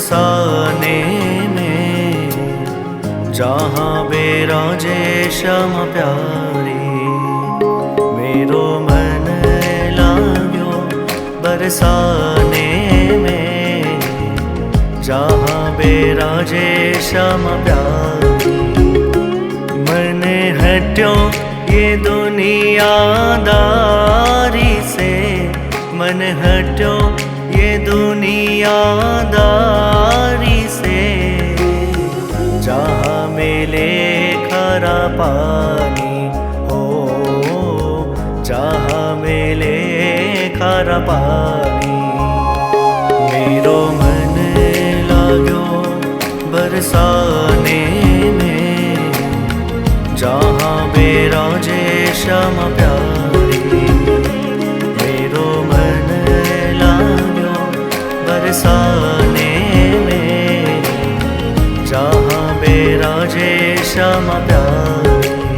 बरसाने में, जहाँ बेराजे श्याम प्यारी। मेरो मन लाग्यो बरसाने में, जहाँ बेराजे श्याम प्यारी। मन हट्यो ये दुनियादारी से, मन हट्यो ये दुनियादारी से, जहाँ मिले खारा पानी हो, जहाँ मिले खारा पानी। मेरो मन लाग्यो बरसाने में, जहाँ बेराजे श्याम प्यारी। मेरो मन लाग्यो बरसाने में, जहाँ बेराजे श्याम प्यारी।